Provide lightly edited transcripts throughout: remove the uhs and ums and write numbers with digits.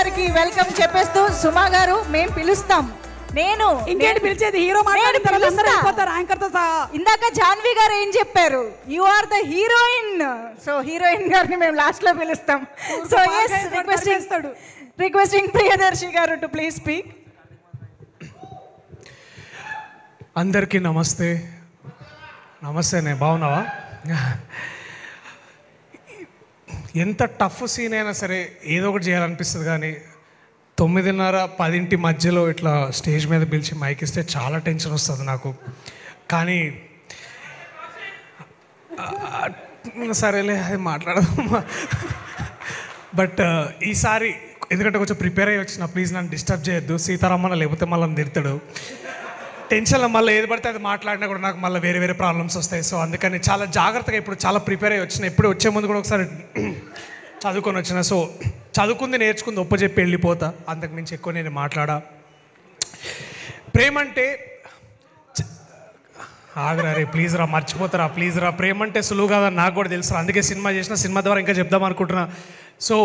గారికి వెల్కమ్ చెప్పేస్తూ సుమా గారు మేము పిలుస్తాం. నేను ఇంకేంటి పిలిచేది, హీరో మాట్లాడిన తర్వాత అందరూ వెళ్ళిపోతారు యాంకర్ తో సహా. ఇందాక జాన్వి గారు ఏం చెప్పారు, you are the heroine. So heroine గారిని మేము లాస్ట్ లో పిలుస్తాం. సో yes, రిక్వెస్టింగ్ ప్రియదర్శి గారు టు ప్లీజ్ స్పీక్. అందరికీ నమస్తే. నమస్తేనే, బాగున్నావా? ఎంత టఫ్ సీన్ అయినా సరే ఏదో ఒకటి చేయాలనిపిస్తుంది, కానీ 9:30-10 మధ్యలో ఇట్లా స్టేజ్ మీద పిలిచి మైక్ ఇస్తే చాలా టెన్షన్ వస్తుంది నాకు. కానీ సరేలే, అది మాట్లాడదాం. బట్ ఈసారి ఎందుకంటే కొంచెం ప్రిపేర్ అయ్యి వచ్చిన, ప్లీజ్ నన్ను డిస్టర్బ్ చేయొద్దు. సీతారామన్న లేకపోతే మళ్ళీ తిడతాడు. టెన్షన్లో మళ్ళీ ఏది పడితే అది మాట్లాడినా కూడా నాకు మళ్ళీ వేరే వేరే ప్రాబ్లమ్స్ వస్తాయి. సో అందుకని చాలా జాగ్రత్తగా ఇప్పుడు చాలా ప్రిపేర్ అయ్యి వచ్చిన. ఎప్పుడు వచ్చే ముందు కూడా ఒకసారి చదువుకొని వచ్చిన. సో చదువుకుంది నేర్చుకుంది ఒప్పచెప్పి వెళ్ళిపోతా, అంతకు మించి ఎక్కువ నేను మాట్లాడా. ప్రేమ అంటే ఆగరా రే, ప్లీజ్ రా, మర్చిపోతారా ప్లీజ్ రా. ప్రేమ అంటే సులువు కాదని నాకు కూడా తెలుసు, అందుకే సినిమా చేసిన. సినిమా ద్వారా ఇంకా చెప్దాం అనుకుంటున్నా. సో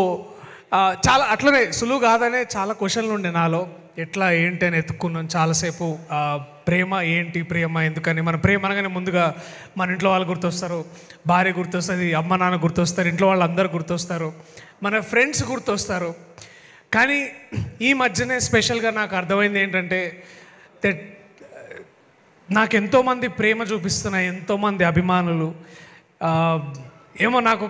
చాలా అట్లనే సులువు కాదనే చాలా క్వశ్చన్లు ఉండే నాలో. ఎట్లా ఏంటి అని ఎత్తుక్కున్నాను చాలాసేపు. ప్రేమ ఏంటి, ప్రేమ ఎందుకని. మన ప్రేమ అనగానే ముందుగా మన ఇంట్లో వాళ్ళు గుర్తొస్తారు, భార్య గుర్తొస్తుంది, అమ్మ నాన్న గుర్తొస్తారు, ఇంట్లో వాళ్ళు అందరు గుర్తొస్తారు, మన ఫ్రెండ్స్ గుర్తొస్తారు. కానీ ఈ మధ్యనే స్పెషల్గా నాకు అర్థమైంది ఏంటంటే దట్ నాకు ఎంతోమంది ప్రేమ చూపిస్తున్నాయి, ఎంతోమంది అభిమానులు. ఏమో నాకు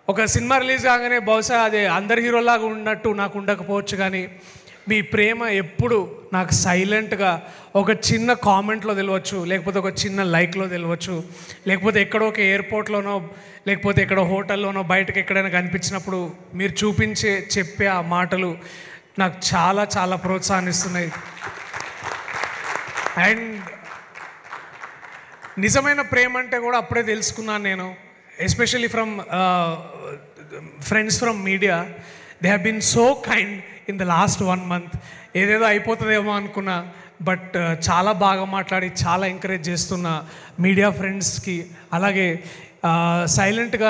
ఒక సినిమా రిలీజ్ కాగానే బహుశా అదే అందరి హీరోలాగా ఉన్నట్టు నాకు ఉండకపోవచ్చు, కానీ మీ ప్రేమ ఎప్పుడు నాకు సైలెంట్గా ఒక చిన్న కామెంట్లో తెలియవచ్చు, లేకపోతే ఒక చిన్న లైక్లో తెలియవచ్చు, లేకపోతే ఎక్కడో ఒక ఎయిర్పోర్ట్లోనో లేకపోతే ఎక్కడో హోటల్లోనో బయటకు ఎక్కడైనా కనిపించినప్పుడు మీరు చెప్పే ఆ మాటలు నాకు చాలా చాలా ప్రోత్సాహాన్నిస్తున్నాయి. అండ్ నిజమైన ప్రేమ అంటే కూడా అప్పుడే తెలుసుకున్నాను నేను, especially from friends from media. They have been so kind in the last 1 month. ఏదేదో అయిపోతుందేమో అనుకున్నా, బట్ చాలా బాగా మాట్లాడి చాలా ఎంకరేజ్ చేస్తున్న మీడియా ఫ్రెండ్స్కి, అలాగే సైలెంట్గా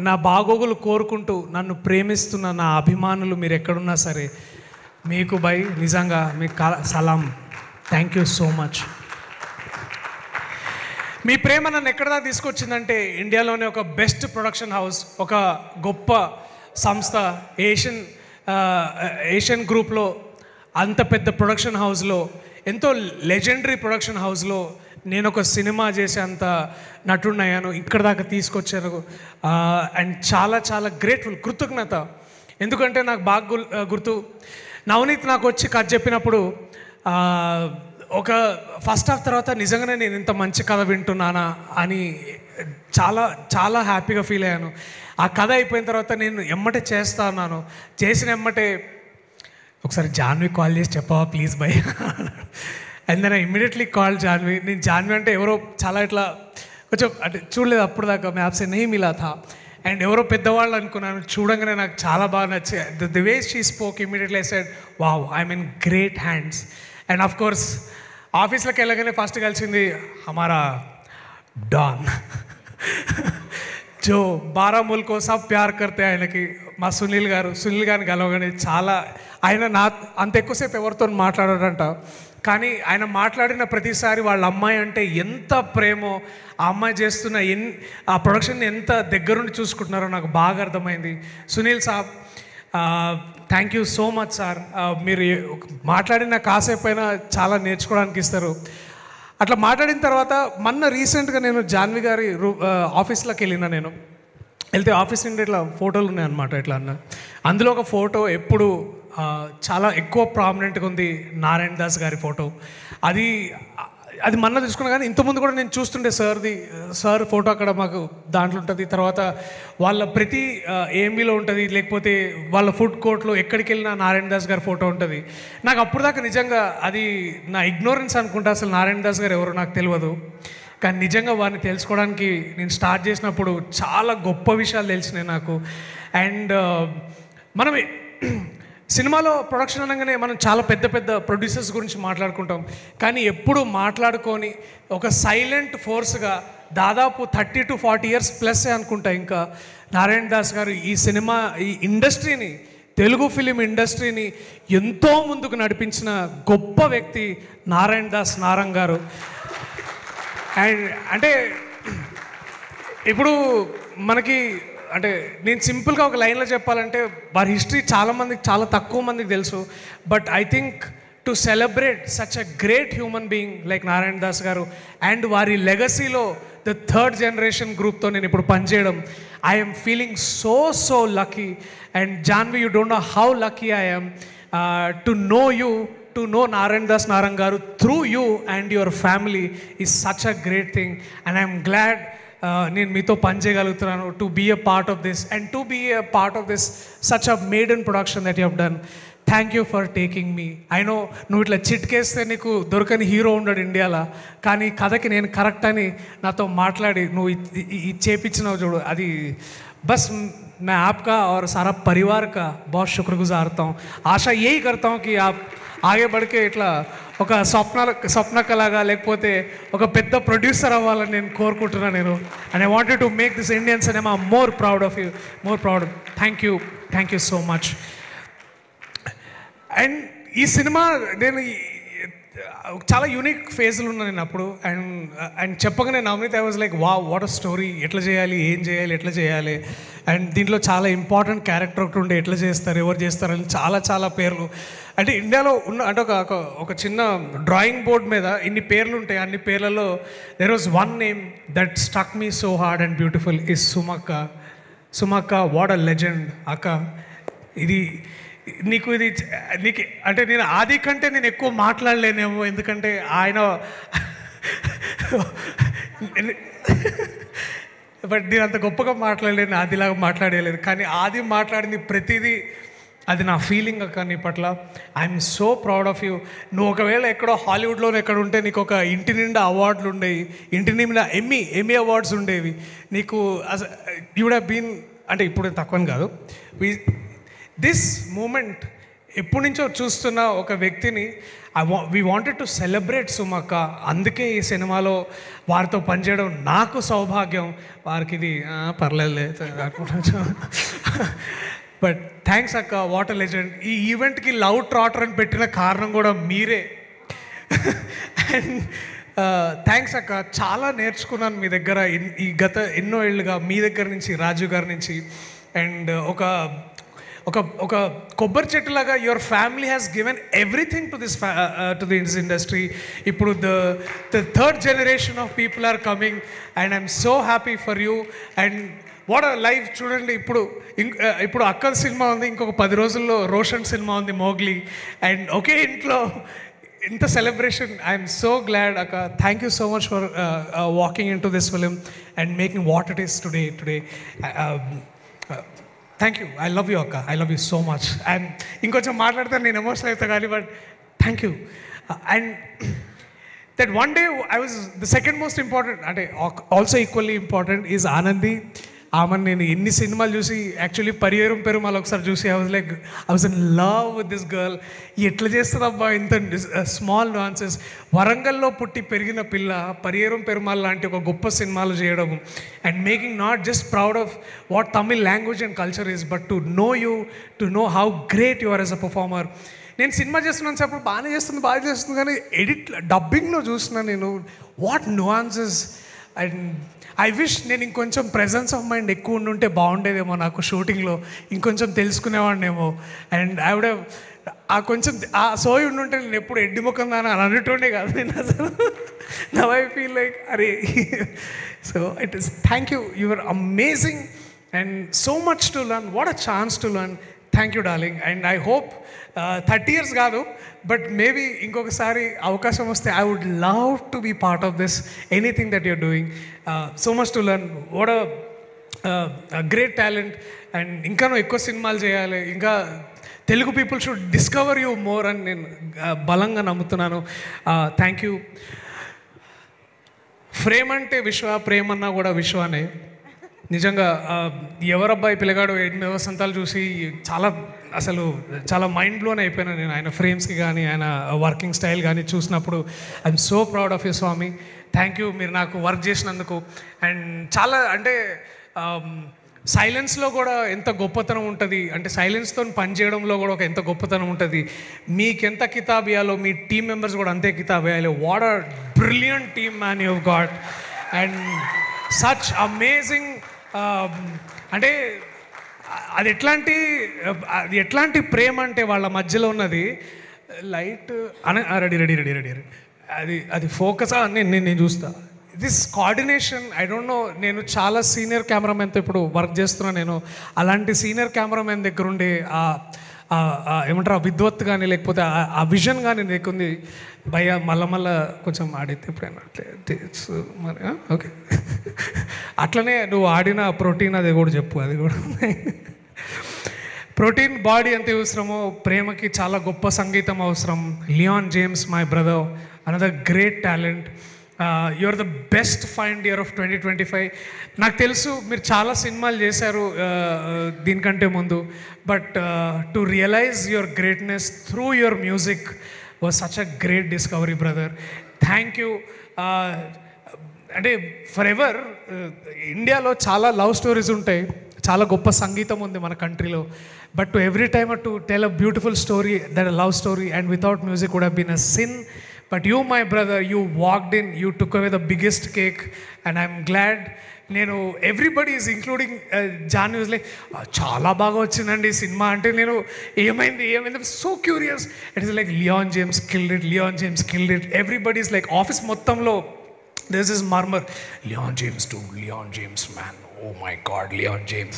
నా బాగోగులు కోరుకుంటూ నన్ను ప్రేమిస్తున్న నా అభిమానులు మీరు ఎక్కడున్నా సరే, మీకు బై నిజంగా మీకు సలాం. Thank you so much. మీ ప్రేమ నన్ను ఎక్కడ దాకా తీసుకొచ్చిందంటే, ఇండియాలోనే ఒక బెస్ట్ ప్రొడక్షన్ హౌస్, ఒక గొప్ప సంస్థ ఏషియన్ గ్రూప్లో, అంత పెద్ద ప్రొడక్షన్ హౌస్లో, ఎంతో లెజెండరీ ప్రొడక్షన్ హౌస్లో నేను ఒక సినిమా చేసే అంత నటున్నయ్యాను, ఇక్కడ దాకా తీసుకొచ్చాను. అండ్ చాలా చాలా గ్రేట్ఫుల్, కృతజ్ఞత. ఎందుకంటే నాకు బాగా గుర్తు, నవనీత్ నాకు వచ్చి కథ చెప్పినప్పుడు ఒక ఫస్ట్ హాఫ్ తర్వాత నిజంగానే నేను ఇంత మంచి కథ వింటున్నానా అని చాలా చాలా హ్యాపీగా ఫీల్ అయ్యాను. ఆ కథ అయిపోయిన తర్వాత నేను ఎమ్మటే చేస్తా అన్నాను. చేసిన ఎమ్మటే ఒకసారి జాన్వి కాల్ చేసి చెప్పవా please bye. And then I immediately call Janhvi. నేను జాన్వి అంటే ఎవరో చాలా ఇట్లా కొంచెం అంటే చూడలేదు అప్పుడు దాకా, మ్యాప్స్ నహీ మిలా థా. అండ్ ఎవరో పెద్దవాళ్ళు అనుకున్నాను, చూడంగానే నాకు చాలా బాగా నచ్చాయి. The way she spoke, immediately I said wow, I'm in great hands. And of course ఆఫీస్లోకి వెళ్ళగానే ఫస్ట్ కలిసింది హమారా డాన్, జో 12 ముల్కో సబ్ ప్యార్ కర్తే. ఆయనకి మా సునీల్ గారిని కలవగానే చాలా, ఆయన అంత ఎక్కువసేపు ఎవరితో మాట్లాడాడంట, కానీ ఆయన మాట్లాడిన ప్రతిసారి వాళ్ళ అమ్మాయి అంటే ఎంత ప్రేమో, ఆ అమ్మాయి చేస్తున్న ఆ ప్రొడక్షన్ ఎంత దగ్గరుండి చూసుకుంటున్నారో నాకు బాగా అర్థమైంది. Sunil saab, thank you so much sir. మీరు మాట్లాడిన కాసేపు అయినా చాలా నేర్చుకోవడానికి ఇస్తారు. అట్లా మాట్లాడిన తర్వాత మొన్న రీసెంట్గా నేను జాన్వి గారి ఆఫీస్లోకి వెళ్తే ఆఫీస్ నుండి ఇట్లా ఫోటోలు ఉన్నాయన్నమాట. ఇట్లా అందులో ఒక ఫోటో ఎప్పుడు చాలా ఎక్కువ ప్రామినెంట్గా ఉంది, నారాయణ దాస్ గారి ఫోటో. అది మొన్న తీసుకున్నా, కానీ ఇంతకుముందు కూడా నేను చూస్తుండే సార్ ఫోటో అక్కడ మాకు దాంట్లో ఉంటుంది. తర్వాత వాళ్ళ ప్రతి ఏఎంబీలో ఉంటుంది, లేకపోతే వాళ్ళ ఫుడ్ కోర్ట్లో ఎక్కడికి వెళ్ళినా నారాయణ దాస్ గారి ఫోటో ఉంటుంది. నాకు అప్పుడు దాకా నిజంగా అది నా ఇగ్నోరెన్స్ అనుకుంటా, అసలు నారాయణ దాస్ గారు ఎవరో నాకు తెలియదు. కానీ నిజంగా వారిని తెలుసుకోవడానికి నేను స్టార్ట్ చేసినప్పుడు చాలా గొప్ప విషయాలు తెలిసినాయి నాకు. అండ్ మనం సినిమాలో ప్రొడక్షన్ అనగానే మనం చాలా పెద్ద పెద్ద ప్రొడ్యూసర్స్ గురించి మాట్లాడుకుంటాం, కానీ ఎప్పుడు మాట్లాడుకొని ఒక సైలెంట్ ఫోర్స్గా దాదాపు 30 to 40 years ప్లస్ అనుకుంటా ఇంకా నారాయణ దాస్ గారు ఈ ఇండస్ట్రీని తెలుగు ఫిలిం ఇండస్ట్రీని ఎంతో ముందుకు నడిపించిన గొప్ప వ్యక్తి నారాయణ దాస్ నారంగ్ గారు. అండ్ అంటే ఇప్పుడు మనకి అంటే నేను సింపుల్గా ఒక లైన్లో చెప్పాలంటే వారి హిస్టరీ చాలామందికి చాలా తక్కువ మందికి తెలుసు. But I think to celebrate such a great human being like Narayan Das garu and వారి లెగసీలో ద థర్డ్ జనరేషన్ గ్రూప్తో నేను ఇప్పుడు పనిచేయడం, I'm feeling so lucky. And Jahnavi, you don't know how lucky I am to know you, to know Narayan Das Narang garu through you and your family is such a great thing. And I'm glad నేను మీతో పని చేయగలుగుతున్నాను, to be a part of this and to be a part of this such a maiden production that you have done. Thank you for taking me. I know నువ్వు ఇట్లా చిట్కేస్తే నీకు దొరకని hero ఉండడు ఇండియాలో, కానీ కథకి నేను కరెక్ట్ అని నాతో మాట్లాడి నువ్వు ఇది చేపించినావు చూడు, అది బస్ मैं आपका और सारा परिवार का बहुत शुक्रगुजार हूँ. आशा यही करता हूँ कि आप ఆగే బడికే ఇట్లా ఒక స్వప్నకలాగా లేకపోతే ఒక పెద్ద ప్రొడ్యూసర్ అవ్వాలని నేను కోరుకుంటున్నాను నేను. And I wanted to make this Indian cinema more proud of you, more proud. Thank you so much. And ఈ సినిమా నేను చాలా యూనిక్ ఫేజ్లో ఉన్నాను నేను అప్పుడు. అండ్ చెప్పగానే Navneet I was like what a story, ఎట్లా చేయాలి, ఏం చేయాలి, ఎట్లా చేయాలి. అండ్ దీంట్లో చాలా ఇంపార్టెంట్ క్యారెక్టర్ ఒకటి ఉండే, ఎట్లా చేస్తారు, ఎవరు చేస్తారు అని చాలా పేర్లు. అంటే ఇండియాలో ఉన్న అంటే ఒక చిన్న డ్రాయింగ్ బోర్డ్ మీద ఇన్ని పేర్లు ఉంటాయి, అన్ని పేర్లలో there was one name that stuck me so hard and beautiful is సుమక్క. వాట్ అ లెజెండ్ అక్క. ఇది నీకు అంటే నేను ఆది కంటే నేను ఎక్కువ మాట్లాడలేనేమో, ఎందుకంటే ఆయన బట్ నేను అంత గొప్పగా మాట్లాడలేను, ఆదిలాగా మాట్లాడలేదు. కానీ ఆది మాట్లాడింది ప్రతిదీ అది నా ఫీలింగ్ అక్క నీ పట్ల. I'm so proud of you. నువ్వు ఒకవేళ ఎక్కడో హాలీవుడ్లోనే ఎక్కడ ఉంటే నీకు ఒక ఇంటి నిండా అవార్డులు ఉండేవి, ఇంటి నిండా ఎమ్మీ అవార్డ్స్ ఉండేవి నీకు. యూ వుడ్ హ్యావ్ బీన్, అంటే ఇప్పుడు తక్కువని కాదు, దిస్ మూమెంట్ ఎప్పటి నుంచో చూస్తున్న ఒక వ్యక్తిని వీ వాంటెడ్ టు సెలబ్రేట్ సుమక్క. అందుకే ఈ సినిమాలో వారితో పనిచేయడం నాకు సౌభాగ్యం. వారికి ఇది పర్లేదు బట్ థ్యాంక్స్ అక్క, వాట్ అ లెజెండ్. ఈ ఈవెంట్కి లవ్ ట్రాటర్ అని పెట్టిన కారణం కూడా మీరే. అండ్ థ్యాంక్స్ అక్క, చాలా నేర్చుకున్నాను మీ దగ్గర ఈ గత ఎన్నో ఏళ్ళుగా, మీ దగ్గర నుంచి, రాజు గారి నుంచి. అండ్ ఒక కొబ్బరి చెట్టులాగా your family has given everything to this industry. ఇప్పుడు the third generation of people are coming and I'm so happy for you. And what a life. చూడండి, ఇప్పుడు అక్కల సినిమా ఉంది, ఇంకొక 10 రోజుల్లో రోషన్ సినిమా ఉంది, మోగ్లీ. అండ్ ఒకే ఇంట్లో ఇంత సెలబ్రేషన్. ఐఎమ్ సో గ్లాడ్ అక్క. Thank you so much for walking in to this film and making what it is today. Thank you. I love you అక్క, I love you so much. And ఇంకొంచెం మాట్లాడితే నేను emotional అవుతా కానీ, but thank you. And that one day I was the second most important, అంటే also equally important is Anandi. ఆమెను నేను ఎన్ని సినిమాలు చూసి, యాక్చువల్లీ పరియేరం పెరుమాల్ ఒకసారి చూసి I was in love with this girl. ఎట్లా చేస్తుందబ్బా ఇంత స్మాల్ న్యూయాన్సెస్. వరంగల్లో పుట్టి పెరిగిన పిల్ల పరియేరం పెరుమాల్ లాంటి ఒక గొప్ప సినిమాలు చేయడం and making not just proud of what Tamil language and culture is, but to know you, to know how great you are as a performer. నేను సినిమా చేస్తున్నాను చెప్పప్పుడు బాగా చేస్తుంది కానీ డబ్బింగ్లో చూసిన నేను what nuances. And I wish నేను ఇంకొంచెం ప్రెజెన్స్ ఆఫ్ మైండ్ ఎక్కువ ఉండుంటే బాగుండేదేమో, నాకు షూటింగ్లో ఇంకొంచెం తెలుసుకునేవాడినేమో. అండ్ ఐ వుడ్ కొంచెం ఆ సోయి ఉండుంటే నేను ఎప్పుడు ఎడ్డి ముఖం దాని అని అనేటోనే కాదు నేను అసలు. నవ్ ఐ ఫీల్ లైక్ అరే. So it is thank you, your amazing and so much to learn. What a chance to learn. Thank you darling. And I hope 30 years కాదు, బట్ మేబీ ఇంకొకసారి అవకాశం వస్తే I would love to be part of this anything that you're doing. So much to learn. What a great talent. And ఇంకా నువ్వు ఎక్కువ సినిమాలు చేయాలి, ఇంకా Telugu people should discover you more అని నేను బలంగా నమ్ముతున్నాను. Thank you. ఫ్రేమ్ అంటే విశ్వ, ప్రేమన్నా కూడా విశ్వానే. నిజంగా ఎవరబ్బాయి పిల్లగాడు 8 వసంతాలు చూసి చాలా మైండ్ బ్లోన్ అయిపోయినా నేను ఆయన ఫ్రేమ్స్కి కానీ ఆయన వర్కింగ్ స్టైల్ కానీ చూసినప్పుడు. I'm so proud of you Swami. Thank you, మీరు నాకు వర్క్ చేసినందుకు. అండ్ చాలా అంటే సైలెన్స్లో కూడా ఎంత గొప్పతనం ఉంటుంది, అంటే సైలెన్స్తో పనిచేయడంలో కూడా ఒక ఎంత గొప్పతనం ఉంటుంది. మీకెంత కితాబ్ ఇవ్వాలో మీ టీమ్ మెంబర్స్ కూడా అంతే కితాబ్ ఇవ్వాలి. What a brilliant team man you got and such amazing. అంటే అది ఎట్లాంటి ప్రేమ అంటే వాళ్ళ మధ్యలో ఉన్నది లైట్ అని రెడీ రెడీ రెడీ రెడీ అది ఫోకస్ నేను చూస్తా. This coordination I don't know. నేను చాలా సీనియర్ కెమెరామెన్తో ఇప్పుడు వర్క్ చేస్తున్నా. నేను అలాంటి సీనియర్ కెమెరామెన్ దగ్గర ఉండే ఏమంటారు ఆ విద్వత్ కానీ లేకపోతే ఆ విజన్ కానీ నీకుంది భయ్యా. మళ్ళా కొంచెం ఆడితే ఎప్పుడైనా మరి ఓకే. అట్లనే నువ్వు ఆడిన ప్రోటీన్ అది కూడా చెప్పు. అది కూడా ప్రోటీన్ బాడీ ఎంత అవసరమో ప్రేమకి చాలా గొప్ప సంగీతం అవసరం. Leon James my brother, another great talent. You are the best find year of 2025. నాకు తెలుసు మీరు చాలా సినిమాలు చేశారు దీనికంటే ముందు, but to realise your greatness through your music was such a great discovery brother. Thank you. అంటే ఫర్ ఎవర్ ఇండియాలో చాలా లవ్ స్టోరీస్ ఉంటాయి, చాలా గొప్ప సంగీతం ఉంది మన కంట్రీలో, but to every time to tell a beautiful story that a love story and without music would have been a sin. But you, my brother, you walked in, you took away the biggest cake, and I'm glad. Everybody is including Janu is like, చాలా బాగా వచ్చిందండి cinema అంటే నేను ఏమైంది so curious. It is like Leon James killed it. Everybody is like office మొత్తంలో there's this murmur, Leon James man, oh my god, Leon James.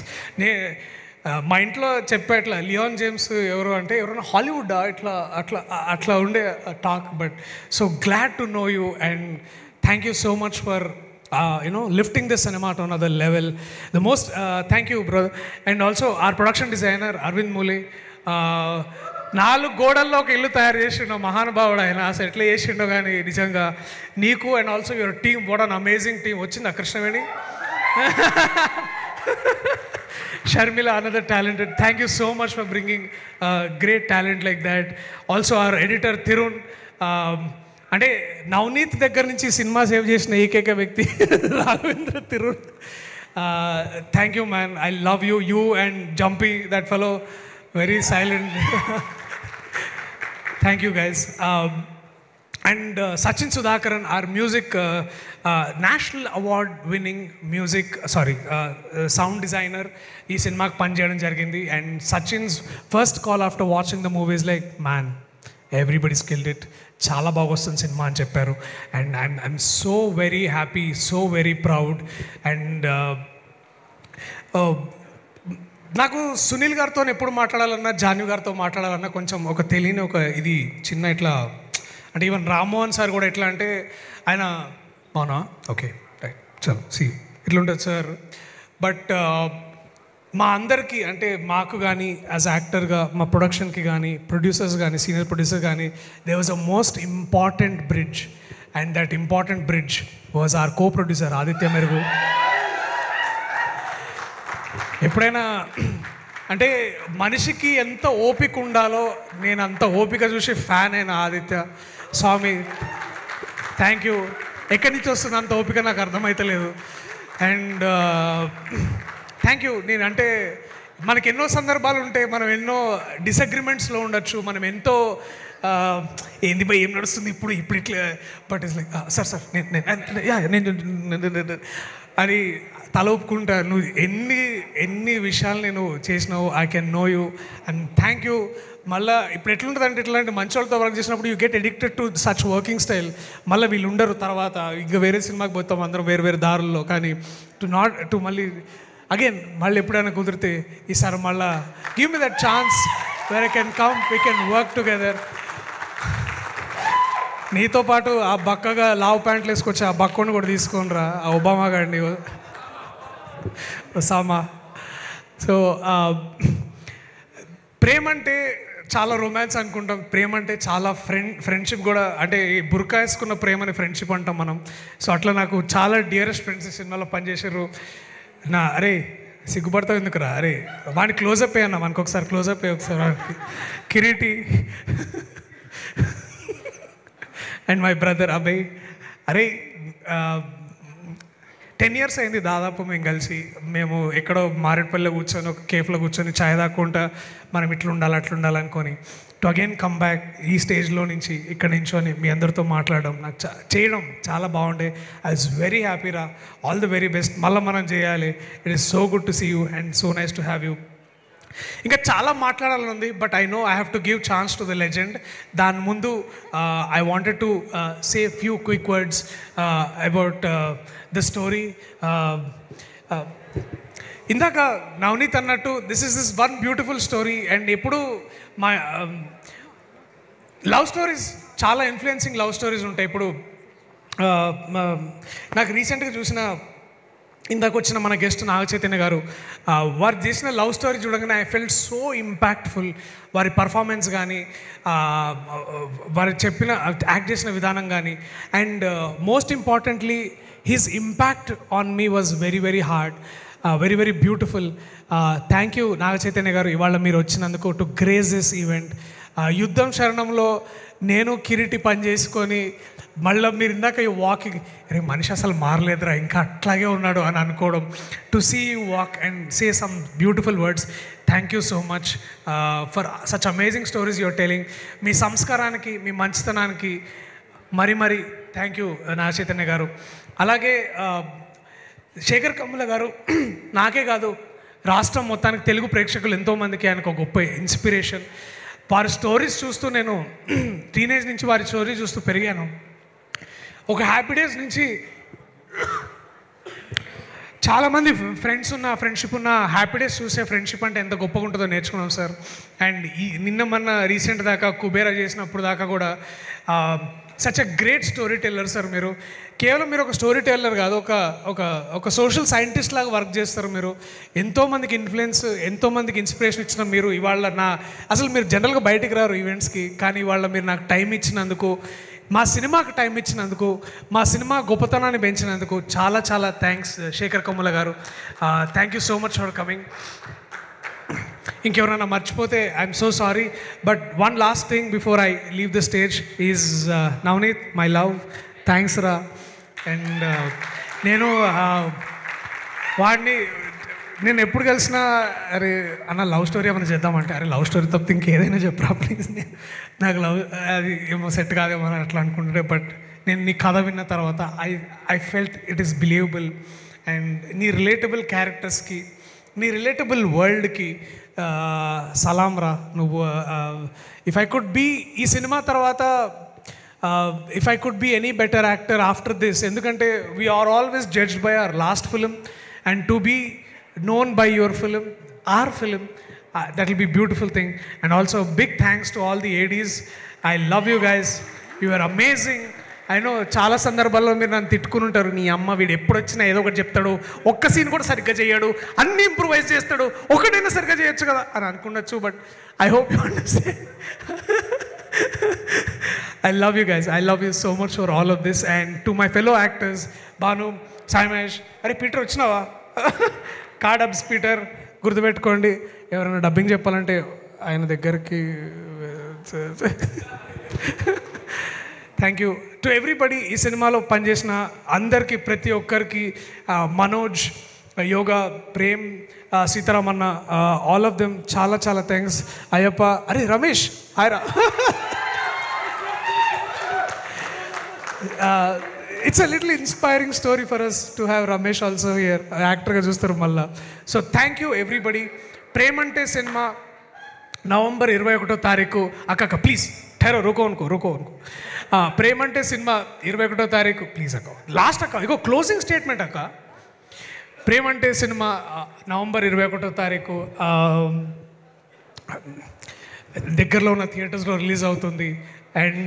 మా ఇంట్లో చెప్పేట్లా Lyon James ఎవరు అంటే ఎవరైనా హాలీవుడ్ అట్లా ఉండే talk. But so glad to know you and thank you so much for lifting this సినిమా to another level. The most thank you brother. And also our production designer Aravind Mule. 4 గోడల్లో ఒక ఇల్లు తయారు చేసిండో మహానుభావుడు ఆయన. అసలు ఎట్లా చేసిండో కానీ నిజంగా నీకు and also your team, what an amazing team. వచ్చిందా Krishnaveni? Sharmila, another talented. Thank you so much for bringing great talent like that. Also our editor Thirun. అంటే నవనీత్ దగ్గర నుంచి సినిమా సేవ్ చేసిన ఏకైక వ్యక్తి Raghavendra Tirun. Thank you man, I love you and జంపీ that fellow, very silent. Thank you guys. And Sachin Sudhakaran, our music national award winning sound designer, ee cinemaku pan cheyadam jarigindi. And Sachin's first call after watching the movie is like, man, everybody's killed it, chala baga vastundi cinema ani chepparu. And I'm so very happy, so very proud. And నాకు సునీల్ గారితో ఎప్పుడు మాట్లాడాలన్నా జాన్వి గారితో మాట్లాడాలన్నా కొంచెం ఒక తెలియని ఒక ఇది చిన్న ఇట్లా, అంటే ఈవెన్ రామ్మోహన్ సార్ కూడా ఎట్లా అంటే ఆయన అవునా ఓకే రైట్ చలో సి ఇట్లుంటుంది సార్. బట్ మా అందరికీ అంటే మాకు కానీ యాజ్ యాక్టర్గా మా ప్రొడక్షన్కి కానీ ప్రొడ్యూసర్స్ కానీ సీనియర్ ప్రొడ్యూసర్ కానీ they was a most important bridge, and that important bridge was our co producer Aditya Merugu. ఎప్పుడైనా అంటే మనిషికి ఎంత ఓపిక ఉండాలో నేను అంత ఓపిక చూసి ఫ్యాన్ అయిన ఆదిత్య స్వామి. Thank you. ఎక్కడి నుంచి వస్తుంది అంత ఓపిక నాకు అర్థమవుతలేదు. And thank you. నేను అంటే మనకి ఎన్నో సందర్భాలు ఉంటాయి, మనం ఎన్నో డిసగ్రిమెంట్స్లో ఉండొచ్చు, మనం ఎంతో ఏంది భయ్ ఏం నడుస్తుంది ఇప్పుడు ఇట్లా, బట్ ఇట్స్ లైక్ సార్ నేను అని తల ఒప్పుకుంటా. నువ్వు ఎన్ని విషయాలు నేను చేసినావు, I can know you and thank you. మళ్ళీ ఇప్పుడు ఎట్లుంటుంది అంటే ఇట్లాంటి మంచి వాళ్ళతో వర్క్ చేసినప్పుడు you get addicted to such working style. మళ్ళీ వీళ్ళు ఉండరు, తర్వాత ఇంకా వేరే సినిమాకి పోతాం అందరం వేరే దారుల్లో. కానీ టు మళ్ళీ అగైన్ మళ్ళీ ఎప్పుడైనా కుదిరితే ఈసారి మళ్ళీ give me that chance where I can come, we can work together. నీతో పాటు ఆ బక్కగా లావ్ ప్యాంట్లు వేసుకొచ్చి ఆ బక్కని కూడా తీసుకొని రా, ఆ ఒబామా గారిని ఒసామా. సో ప్రేమ అంటే చాలా రొమాన్స్ అనుకుంటాం, ప్రేమ అంటే చాలా ఫ్రెండ్షిప్ కూడా, అంటే బుర్కా వేసుకున్న ప్రేమని ఫ్రెండ్షిప్ అంటాం మనం. సో అట్లా నాకు చాలా డియరెస్ట్ ఫ్రెండ్స్ ఈ సినిమాలో పనిచేసారు. అరే సిగ్గుపడతావు ఎందుకురా, అరే వాడిని క్లోజప్ అయ్యన్నా, మనకు ఒకసారి క్లోజప్ అయ్యి ఒకసారి వాడికి Kireeti and my brother Abhay. అరే 10 years అయింది దాదాపు మేము కలిసి. మేము ఎక్కడో మారేడుపల్లిలో కూర్చొని ఒక కేఫ్లో కూర్చొని ఛాయ్ తాక్కుంటా మనం ఇట్లా ఉండాలి అట్లా ఉండాలనుకొని టు అగైన్ కమ్ బ్యాక్ ఈ స్టేజ్లో నుంచి ఇక్కడ నించొని మీ అందరితో మాట్లాడడం నాకు చేయడం చాలా బాగుండే. ఐ వాజ్ వెరీ హ్యాపీరా. All the very best. మళ్ళీ మనం చేయాలి. It is so good to see you and so nice to have you. ఇంకా చాలా మాట్లాడాలని ఉంది, but I know I have to give chance to the legend. దాని ముందు I wanted to say few quick words about the story. ఇందాక నవనీత్ అన్నట్టు this one beautiful story. And ఎప్పుడు మా లవ్ స్టోరీస్ చాలా ఇన్ఫ్లుయెన్సింగ్ లవ్ స్టోరీస్ ఉంటాయి. ఇప్పుడు నాకు రీసెంట్గా చూసిన ఇందాక వచ్చిన మన గెస్ట్ నాగ చైతన్య గారు వారు చేసిన లవ్ స్టోరీ చూడగానే ఐ ఫెల్ట్ సో ఇంపాక్ట్ఫుల్. వారి పర్ఫార్మెన్స్ కానీ వారు చెప్పిన యాక్ట్ చేసిన విధానం కానీ and most importantly his impact on me was very very hard, very very beautiful. Thank you Naga Chaitanya garu ఇవాళ మీరు వచ్చినందుకు టు గ్రేస్ దిస్ ఈవెంట్. యుద్ధం శరణంలో నేను కిరీటి పని చేసుకొని మళ్ళీ మీరు ఇందాక ఈ వాకింగ్ అరే మనిషి అసలు మారలేదురా ఇంకా అట్లాగే ఉన్నాడు అని అనుకోవడం, to see you walk and say some beautiful words. Thank you so much for such amazing stories your telling. మీ సంస్కారానికి మీ మంచితనానికి మరి మరి థ్యాంక్ యూ నాగ చైతన్య గారు. అలాగే శేఖర్ కమ్ముల గారు నాకే కాదు రాష్ట్రం మొత్తానికి తెలుగు ప్రేక్షకులు ఎంతోమందికి ఆయనకు ఒక గొప్ప ఇన్స్పిరేషన్. వారి స్టోరీస్ చూస్తూ నేను టీనేజ్ నుంచి వారి స్టోరీస్ చూస్తూ పెరిగాను. ఒక హ్యాపీ డేస్ నుంచి చాలామంది ఫ్రెండ్స్ ఉన్న ఫ్రెండ్షిప్ ఉన్న హ్యాపీ డేస్ చూసే ఫ్రెండ్షిప్ అంటే ఎంత గొప్పగా ఉంటుందో నేర్చుకున్నాం సార్. అండ్ నిన్న మొన్న రీసెంట్ దాకా కుబేరా చేసినప్పుడు దాకా కూడా such a great story teller sir. మీరు కేవలం మీరు ఒక స్టోరీ టెల్లర్ కాదు, ఒక సోషల్ సైంటిస్ట్ లాగా వర్క్ చేస్తారు మీరు. ఎంతోమందికి ఇన్ఫ్లుయెన్స్ ఎంతోమందికి ఇన్స్పిరేషన్ ఇచ్చిన మీరు ఇవాళ అసలు మీరు జనరల్గా బయటికి రారు ఈవెంట్స్కి, కానీ ఇవాళ మీరు నాకు టైం ఇచ్చినందుకు, మా సినిమాకి టైం ఇచ్చినందుకు, మా సినిమా గొప్పతనాన్ని పెంచినందుకు చాలా చాలా thanks Sekhar Kammula garu. Thank you so much for coming. ఇంకెవరైనా మర్చిపోతే I'm so sorry. But one last thing before I leave the stage is Navneet my love, thanks రా. అండ్ నేను వాడిని నేను ఎప్పుడు కలిసినా అరే అన్న లవ్ స్టోరీ ఏమైనా చేద్దామంటే అరే లవ్ స్టోరీ తప్పితే ఇంకేదైనా చెప్పరా ప్లీజ్, నాకు లవ్ అది ఏమో సెట్ కాదేమో అని అట్లా అనుకుంటుంటే, బట్ నేను నీ కథ విన్న తర్వాత I felt it is believable. And నీ రిలేటబుల్ క్యారెక్టర్స్కి నీ రిలేటబుల్ వరల్డ్కి సలాం రా. నువ్వు ఇఫ్ ఐ కుడ్ బీ ఈ సినిమా తర్వాత if I could be any better actor after this, ఎందుకంటే we're always judged by our last film and to be known by your film, our film, that will be beautiful thing. And also big thanks to all the ADs. I love you guys, you are amazing. I know చాలా సందర్భాల్లో మీరు నన్ను తిట్టుకుని ఉంటారు, నీ అమ్మ వీడు ఎప్పుడు వచ్చినా ఏదో ఒకటి చెప్తాడు, ఒక్క సీన్ కూడా సరిగ్గా చేయడు, అన్ని ఇంప్రూవైజ్ చేస్తాడు, ఒకటైనా సరిగ్గా చేయొచ్చు కదా అని అనుకున్నచ్చు. But I hope you understand. I love you guys. I love you so much for all of this. And to my fellow actors, Banu, Saimesh, అరే పీటర్ వచ్చినావా? కాడబ్స్ పీటర్ గుర్తుపెట్టుకోండి, ఎవరైనా డబ్బింగ్ చెప్పాలంటే ఆయన దగ్గరికి. Thank you to everybody. ఈ సినిమాలో పనిచేసిన అందరికీ, ప్రతి ఒక్కరికి, మనోజ్, యోగా, ప్రేమ్, సీతారామన్న, ఆల్ ఆఫ్ దెమ్ చాలా చాలా థ్యాంక్స్. అయ్యప్ప, అరే Ramesh హాయ్రా. It's a little inspiring story for us to have Ramesh also here, యాక్టర్గా చూస్తారు మళ్ళా. So thank you everybody. Premante cinema November 21వ తారీఖు. అక్క ప్లీజ్ ఠెరో రుకో అనుకో. ప్రేమంటే సినిమా 21వ తారీఖు ప్లీజ్ అక్క. లాస్ట్ అక్క ఇగో క్లోజింగ్ స్టేట్మెంట్ అక్క. ప్రేమంటే సినిమా నవంబర్ 21వ తారీఖు దగ్గరలో ఉన్న థియేటర్స్లో రిలీజ్ అవుతుంది. అండ్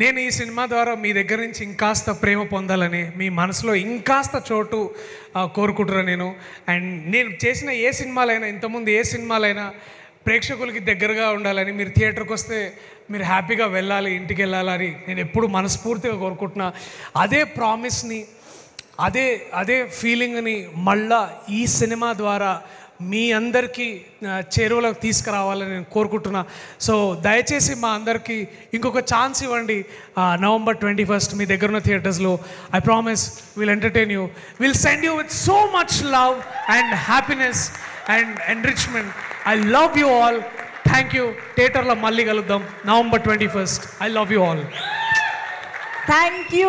నేను ఈ సినిమా ద్వారా మీ దగ్గర నుంచి ఇంకాస్త ప్రేమ పొందాలని, మీ మనసులో ఇంకాస్త చోటు కోరుకుంటున్నాను నేను. అండ్ నేను చేసిన ఏ సినిమాలైనా, ఇంతకుముందు ఏ సినిమాలైనా ప్రేక్షకులకి దగ్గరగా ఉండాలని, మీరు థియేటర్కి వస్తే మీరు హ్యాపీగా వెళ్ళాలి, ఇంటికి వెళ్ళాలని నేను ఎప్పుడు మనస్ఫూర్తిగా కోరుకుంటున్నా. అదే ప్రామిస్ని, అదే ఫీలింగ్ని మళ్ళా ఈ సినిమా ద్వారా మీ అందరికీ చేరువలోకి తీసుకురావాలని నేను కోరుకుంటున్నా. సో దయచేసి మా అందరికీ ఇంకొక ఛాన్స్ ఇవ్వండి. November 21st మీ దగ్గర ఉన్న థియేటర్స్లో. I promise will entertain you, will send you with so much love and happiness and enrichment. I love you all. Thank you. థియేటర్లో మళ్ళీ కలుద్దాం November 21st. I love you all. Thank you.